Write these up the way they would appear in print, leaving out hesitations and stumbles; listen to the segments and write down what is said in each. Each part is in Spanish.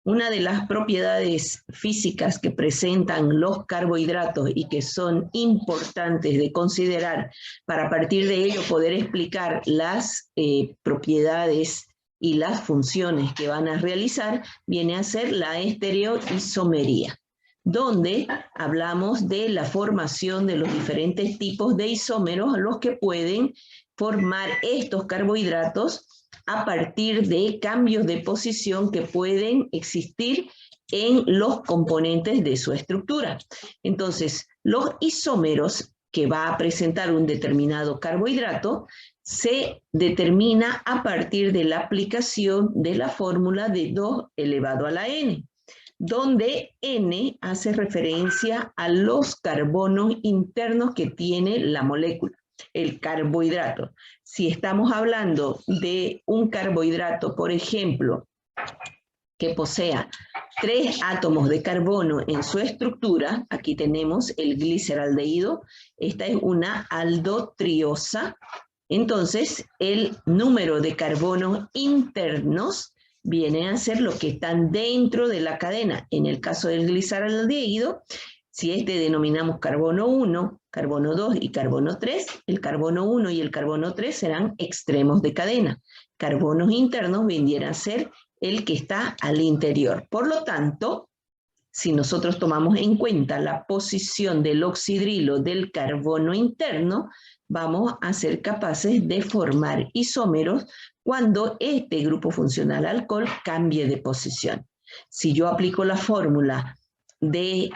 Una de las propiedades físicas que presentan los carbohidratos y que son importantes de considerar para a partir de ello poder explicar las propiedades y las funciones que van a realizar, viene a ser la estereoisomería, donde hablamos de la formación de los diferentes tipos de isómeros a los que pueden formar estos carbohidratos a partir de cambios de posición que pueden existir en los componentes de su estructura. Entonces, los isómeros que va a presentar un determinado carbohidrato se determina a partir de la aplicación de la fórmula de 2 elevado a la n, donde n hace referencia a los carbonos internos que tiene la molécula, el carbohidrato. Si estamos hablando de un carbohidrato, por ejemplo, que posea 3 átomos de carbono en su estructura, aquí tenemos el gliceraldehído, esta es una aldotriosa, entonces el número de carbonos internos viene a ser lo que están dentro de la cadena. En el caso del gliceraldehído, si denominamos carbono 1, carbono 2 y carbono 3, el carbono 1 y el carbono 3 serán extremos de cadena. Carbonos internos vendrían a ser el que está al interior. Por lo tanto, si nosotros tomamos en cuenta la posición del oxidrilo del carbono interno, vamos a ser capaces de formar isómeros cuando este grupo funcional alcohol cambie de posición. Si yo aplico la fórmula del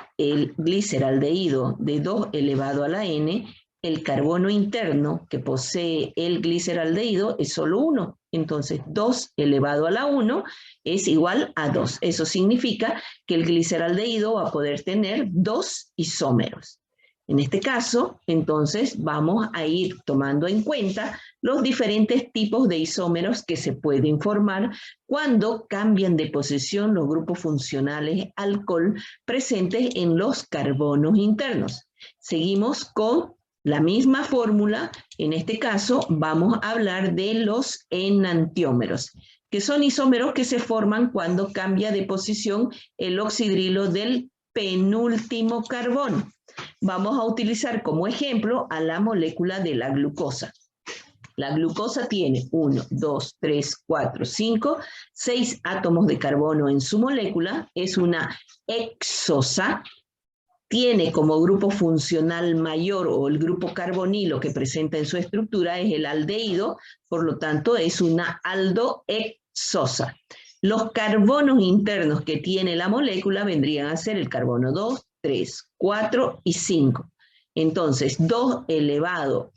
gliceraldehído de 2 elevado a la n, el carbono interno que posee el gliceraldehído es solo 1. Entonces 2 elevado a la 1 es igual a 2. Eso significa que el gliceraldehído va a poder tener 2 isómeros. En este caso, entonces, vamos a ir tomando en cuenta los diferentes tipos de isómeros que se pueden formar cuando cambian de posición los grupos funcionales alcohol presentes en los carbonos internos. Seguimos con la misma fórmula. En este caso, vamos a hablar de los enantiómeros, que son isómeros que se forman cuando cambia de posición el oxidrilo del penúltimo carbono. Vamos a utilizar como ejemplo a la molécula de la glucosa. La glucosa tiene 1, 2, 3, 4, 5, 6 átomos de carbono en su molécula. Es una hexosa. Tiene como grupo funcional mayor o el grupo carbonilo que presenta en su estructura es el aldehído. Por lo tanto, es una aldohexosa. Los carbonos internos que tiene la molécula vendrían a ser el carbono 2, 3, 4 y 5. Entonces, 2 elevado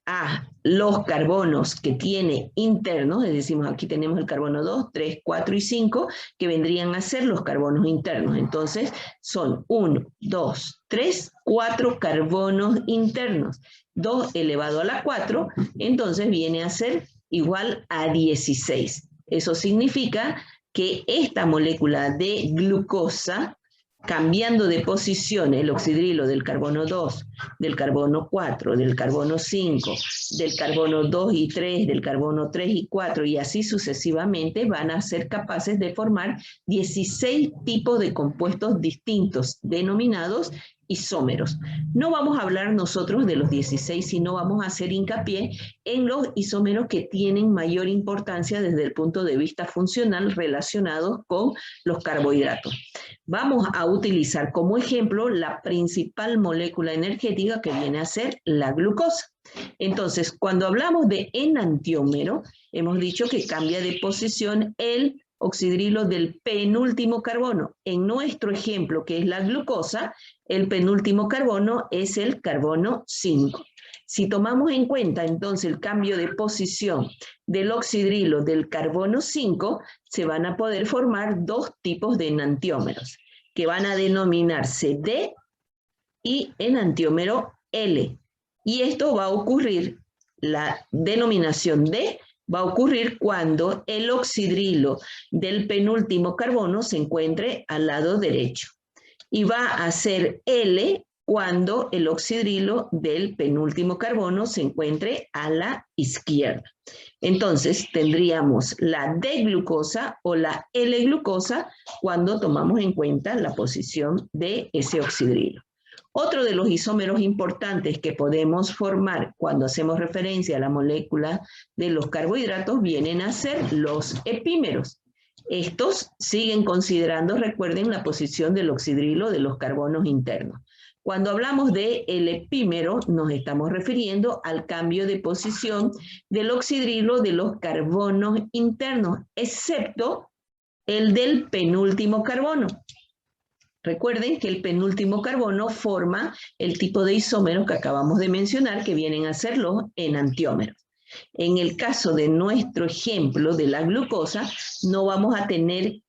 a los carbonos que tiene internos, es decir, aquí tenemos el carbono 2, 3, 4 y 5, que vendrían a ser los carbonos internos. Entonces, son 1, 2, 3, 4 carbonos internos. 2 elevado a la 4, entonces viene a ser igual a 16. Eso significa que esta molécula de glucosa, cambiando de posición el oxidrilo del carbono 2, del carbono 4, del carbono 5, del carbono 2 y 3, del carbono 3 y 4, y así sucesivamente, van a ser capaces de formar 16 tipos de compuestos distintos, denominados isómeros. No vamos a hablar nosotros de los 16, sino vamos a hacer hincapié en los isómeros que tienen mayor importancia desde el punto de vista funcional relacionados con los carbohidratos. Vamos a utilizar como ejemplo la principal molécula energética que viene a ser la glucosa. Entonces, cuando hablamos de enantiómero, hemos dicho que cambia de posición el oxidrilo del penúltimo carbono. En nuestro ejemplo, que es la glucosa, el penúltimo carbono es el carbono 5. Si tomamos en cuenta entonces el cambio de posición del oxidrilo del carbono 5, se van a poder formar 2 tipos de enantiómeros, que van a denominarse D y enantiómero L. Y esto va a ocurrir, la denominación D va a ocurrir cuando el oxidrilo del penúltimo carbono se encuentre al lado derecho. Y va a ser L cuando el oxidrilo del penúltimo carbono se encuentre a la izquierda. Entonces tendríamos la D-glucosa o la L-glucosa cuando tomamos en cuenta la posición de ese oxidrilo. Otro de los isómeros importantes que podemos formar cuando hacemos referencia a la molécula de los carbohidratos vienen a ser los epímeros. Estos siguen considerando, recuerden, la posición del oxidrilo de los carbonos internos. Cuando hablamos de el epímero, nos estamos refiriendo al cambio de posición del oxidrilo de los carbonos internos, excepto el del penúltimo carbono. Recuerden que el penúltimo carbono forma el tipo de isómeros que acabamos de mencionar, que vienen a ser los enantiómeros. En el caso de nuestro ejemplo de la glucosa, no vamos a tener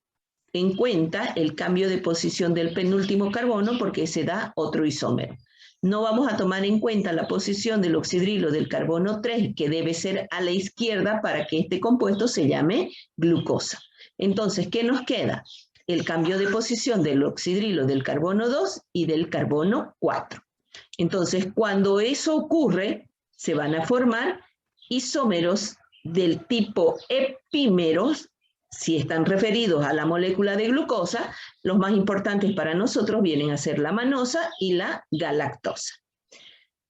en cuenta el cambio de posición del penúltimo carbono porque se da otro isómero. No vamos a tomar en cuenta la posición del oxidrilo del carbono 3, que debe ser a la izquierda para que este compuesto se llame glucosa. Entonces, ¿qué nos queda? El cambio de posición del oxidrilo del carbono 2 y del carbono 4. Entonces, cuando eso ocurre, se van a formar isómeros del tipo epímeros. Si están referidos a la molécula de glucosa, los más importantes para nosotros vienen a ser la manosa y la galactosa.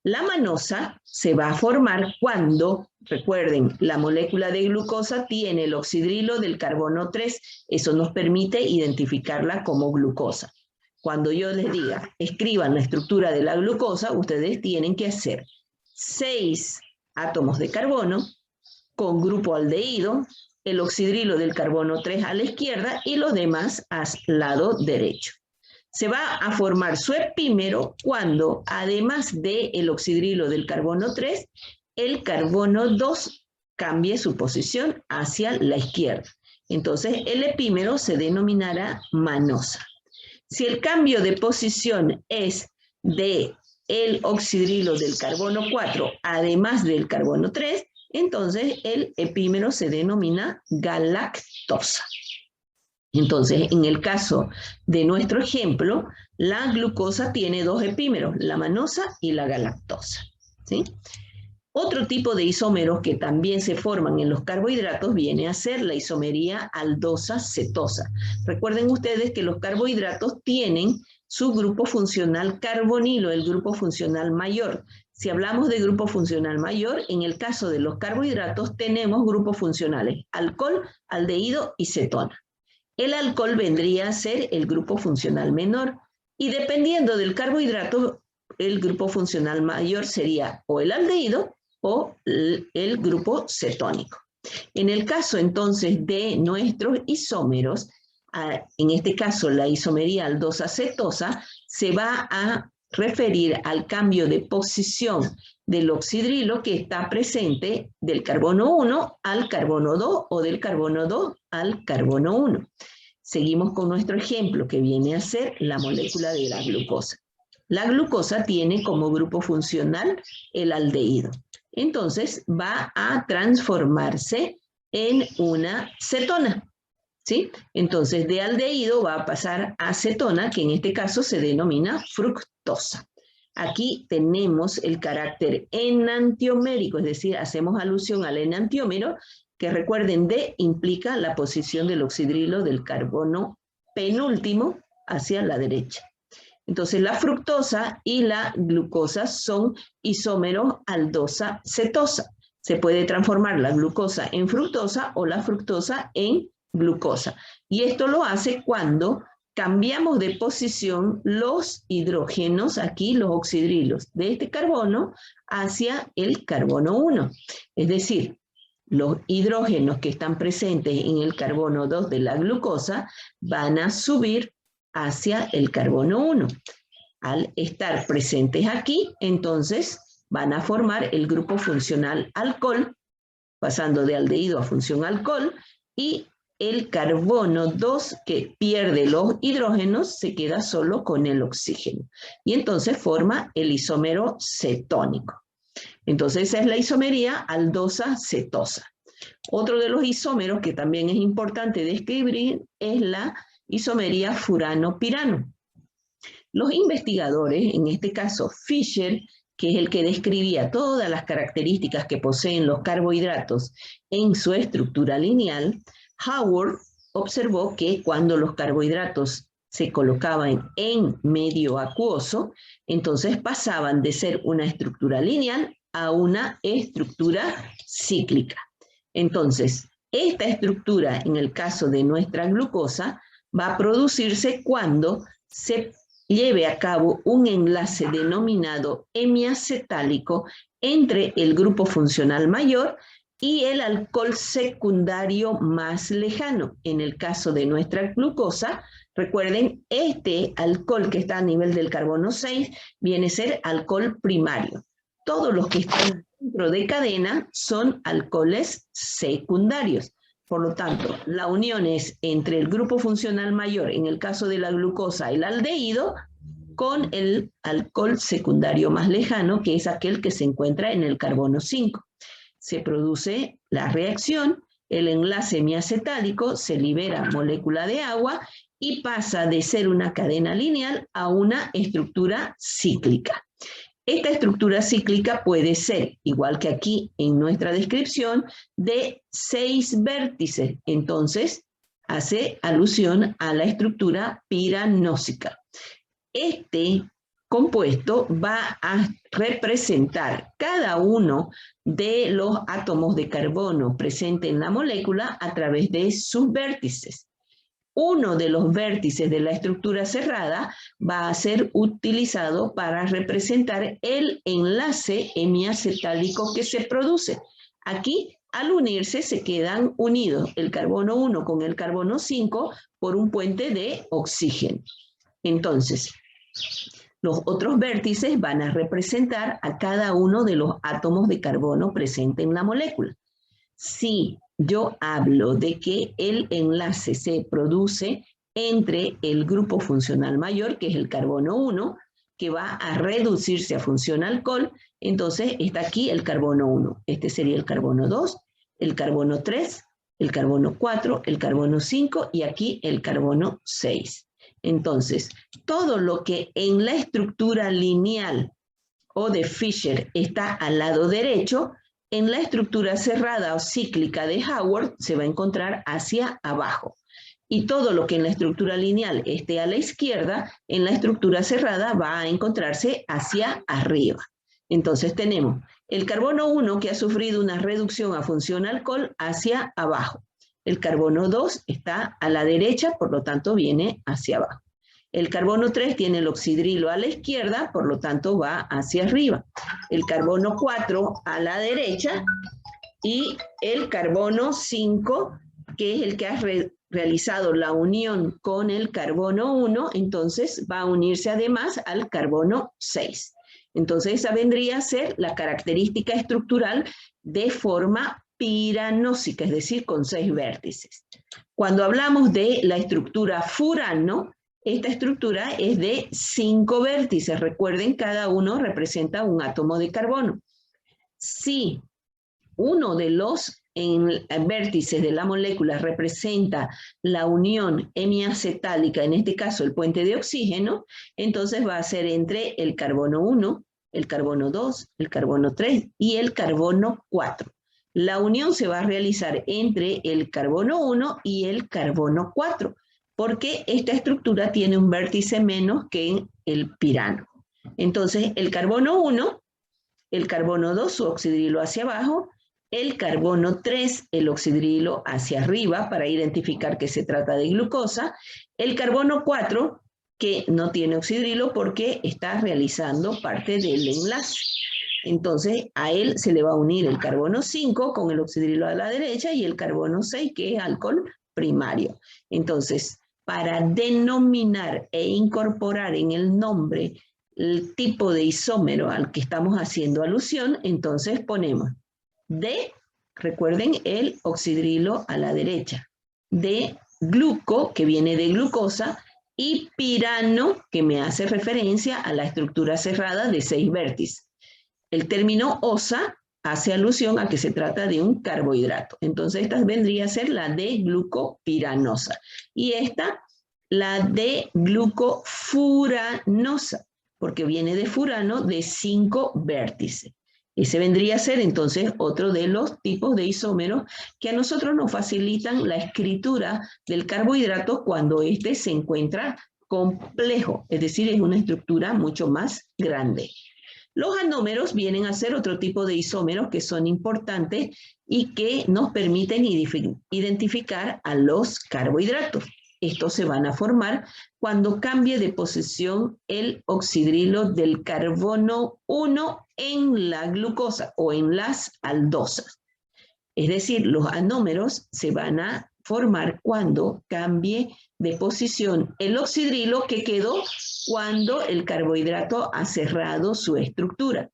La manosa se va a formar cuando, recuerden, la molécula de glucosa tiene el oxidrilo del carbono 3. Eso nos permite identificarla como glucosa. Cuando yo les diga, escriban la estructura de la glucosa, ustedes tienen que hacer 6 átomos de carbono con grupo aldehído, el oxidrilo del carbono 3 a la izquierda y los demás al lado derecho. Se va a formar su epímero cuando, además del oxidrilo del carbono 3, el carbono 2 cambie su posición hacia la izquierda. Entonces, el epímero se denominará manosa. Si el cambio de posición es de el oxidrilo del carbono 4, además del carbono 3, entonces el epímero se denomina galactosa. Entonces, en el caso de nuestro ejemplo, la glucosa tiene 2 epímeros, la manosa y la galactosa, ¿sí? Otro tipo de isómeros que también se forman en los carbohidratos viene a ser la isomería aldosa-cetosa. Recuerden ustedes que los carbohidratos tienen su grupo funcional carbonilo, el grupo funcional mayor. Si hablamos de grupo funcional mayor, en el caso de los carbohidratos tenemos grupos funcionales, alcohol, aldehído y cetona. El alcohol vendría a ser el grupo funcional menor y dependiendo del carbohidrato, el grupo funcional mayor sería o el aldehído o el grupo cetónico. En el caso entonces de nuestros isómeros, en este caso la isomería aldosa-cetosa, se va a referir al cambio de posición del oxidrilo que está presente del carbono 1 al carbono 2 o del carbono 2 al carbono 1. Seguimos con nuestro ejemplo que viene a ser la molécula de la glucosa. La glucosa tiene como grupo funcional el aldehído. Entonces va a transformarse en una cetona, ¿sí? Entonces de aldehído va a pasar a cetona, que en este caso se denomina fructosa. Aquí tenemos el carácter enantiomérico, es decir, hacemos alusión al enantiómero, que recuerden D implica la posición del oxidrilo del carbono penúltimo hacia la derecha. Entonces la fructosa y la glucosa son isómeros aldosa-cetosa. Se puede transformar la glucosa en fructosa o la fructosa en glucosa. Y esto lo hace cuando cambiamos de posición los hidrógenos, aquí los oxidrilos de este carbono, hacia el carbono 1. Es decir, los hidrógenos que están presentes en el carbono 2 de la glucosa van a subir hacia el carbono 1. Al estar presentes aquí, entonces van a formar el grupo funcional alcohol, pasando de aldehído a función alcohol, y el carbono 2 que pierde los hidrógenos se queda solo con el oxígeno. Y entonces forma el isómero cetónico. Entonces esa es la isomería aldosa-cetosa. Otro de los isómeros que también es importante describir es la isomería furano-pirano. Los investigadores, en este caso Fisher, que es el que describía todas las características que poseen los carbohidratos en su estructura lineal, Howard observó que cuando los carbohidratos se colocaban en medio acuoso, entonces pasaban de ser una estructura lineal a una estructura cíclica. Entonces, esta estructura, en el caso de nuestra glucosa, va a producirse cuando se lleve a cabo un enlace denominado hemiacetálico entre el grupo funcional mayor y el alcohol secundario más lejano. En el caso de nuestra glucosa, recuerden, este alcohol que está a nivel del carbono 6 viene a ser alcohol primario. Todos los que están dentro de cadena son alcoholes secundarios. Por lo tanto, la unión es entre el grupo funcional mayor, en el caso de la glucosa, el aldehído, con el alcohol secundario más lejano, que es aquel que se encuentra en el carbono 5. Se produce la reacción, el enlace hemiacetálico, se libera molécula de agua y pasa de ser una cadena lineal a una estructura cíclica. Esta estructura cíclica puede ser, igual que aquí en nuestra descripción, de 6 vértices. Entonces, hace alusión a la estructura piranósica. Este compuesto va a representar cada uno de los átomos de carbono presentes en la molécula a través de sus vértices. Uno de los vértices de la estructura cerrada va a ser utilizado para representar el enlace hemiacetálico que se produce. Aquí, al unirse, se quedan unidos el carbono 1 con el carbono 5 por un puente de oxígeno. Entonces, los otros vértices van a representar a cada uno de los átomos de carbono presentes en la molécula. Si yo hablo de que el enlace se produce entre el grupo funcional mayor, que es el carbono 1, que va a reducirse a función alcohol, entonces está aquí el carbono 1. Este sería el carbono 2, el carbono 3, el carbono 4, el carbono 5 y aquí el carbono 6. Entonces, todo lo que en la estructura lineal o de Fisher está al lado derecho, en la estructura cerrada o cíclica de Howard se va a encontrar hacia abajo. Y todo lo que en la estructura lineal esté a la izquierda, en la estructura cerrada va a encontrarse hacia arriba. Entonces tenemos el carbono 1 que ha sufrido una reducción a función alcohol hacia abajo. El carbono 2 está a la derecha, por lo tanto viene hacia abajo. El carbono 3 tiene el oxidrilo a la izquierda, por lo tanto va hacia arriba. El carbono 4 a la derecha y el carbono 5, que es el que ha realizado la unión con el carbono 1, entonces va a unirse además al carbono 6. Entonces esa vendría a ser la característica estructural de forma piranósica, es decir, con 6 vértices. Cuando hablamos de la estructura furano, esta estructura es de 5 vértices. Recuerden, cada uno representa un átomo de carbono. Si uno de los vértices de la molécula representa la unión hemiacetálica, en este caso el puente de oxígeno, entonces va a ser entre el carbono 1, el carbono 2, el carbono 3 y el carbono 4. La unión se va a realizar entre el carbono 1 y el carbono 4, porque esta estructura tiene un vértice menos que el pirano. Entonces, el carbono 1, el carbono 2, su oxidrilo hacia abajo, el carbono 3, el oxidrilo hacia arriba, para identificar que se trata de glucosa, el carbono 4, que no tiene oxidrilo porque está realizando parte del enlace. Entonces, a él se le va a unir el carbono 5 con el oxidrilo a la derecha y el carbono 6, que es alcohol primario. Entonces, para denominar e incorporar en el nombre el tipo de isómero al que estamos haciendo alusión, entonces ponemos D, recuerden el oxidrilo a la derecha, de gluco, que viene de glucosa, y pirano, que me hace referencia a la estructura cerrada de 6 vértices. El término osa hace alusión a que se trata de un carbohidrato. Entonces esta vendría a ser la D-glucopiranosa. Y esta la D-glucofuranosa, porque viene de furano de 5 vértices. Ese vendría a ser entonces otro de los tipos de isómeros que a nosotros nos facilitan la escritura del carbohidrato cuando éste se encuentra complejo, es decir, es una estructura mucho más grande. Los anómeros vienen a ser otro tipo de isómeros que son importantes y que nos permiten identificar a los carbohidratos. Estos se van a formar cuando cambie de posición el oxidrilo del carbono 1 en la glucosa o en las aldosas. Es decir, los anómeros se van a formar cuando cambie de posición el oxidrilo que quedó cuando el carbohidrato ha cerrado su estructura.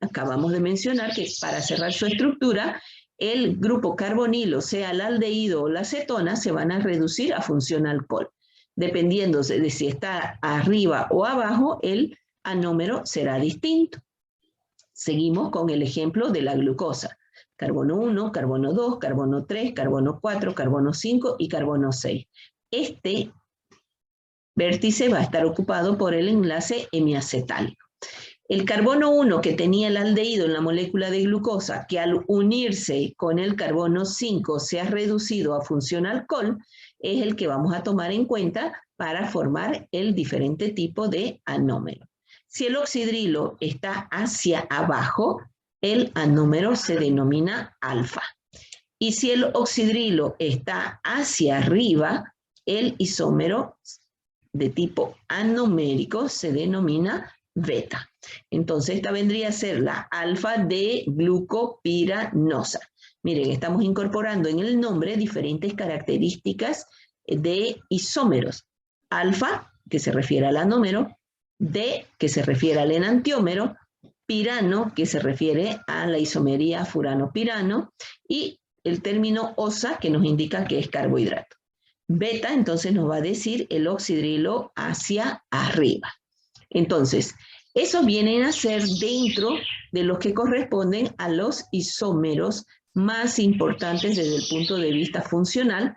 Acabamos de mencionar que para cerrar su estructura, el grupo carbonilo, sea el aldehído o la cetona, se van a reducir a función alcohol. Dependiendo de si está arriba o abajo, el anómero será distinto. Seguimos con el ejemplo de la glucosa. Carbono 1, carbono 2, carbono 3, carbono 4, carbono 5 y carbono 6. Este vértice va a estar ocupado por el enlace hemiacetálico. El carbono 1 que tenía el aldehído en la molécula de glucosa, que al unirse con el carbono 5 se ha reducido a función alcohol, es el que vamos a tomar en cuenta para formar el diferente tipo de anómero. Si el oxidrilo está hacia abajo, el anómero se denomina alfa. Y si el oxidrilo está hacia arriba, el isómero de tipo anomérico se denomina beta. Entonces esta vendría a ser la alfa de glucopiranosa. Miren, estamos incorporando en el nombre diferentes características de isómeros. Alfa, que se refiere al anómero, D, que se refiere al enantiómero, pirano, que se refiere a la isomería furano-pirano, y el término osa, que nos indica que es carbohidrato. Beta, entonces, nos va a decir el oxidrilo hacia arriba. Entonces, esos vienen a ser dentro de los que corresponden a los isómeros más importantes desde el punto de vista funcional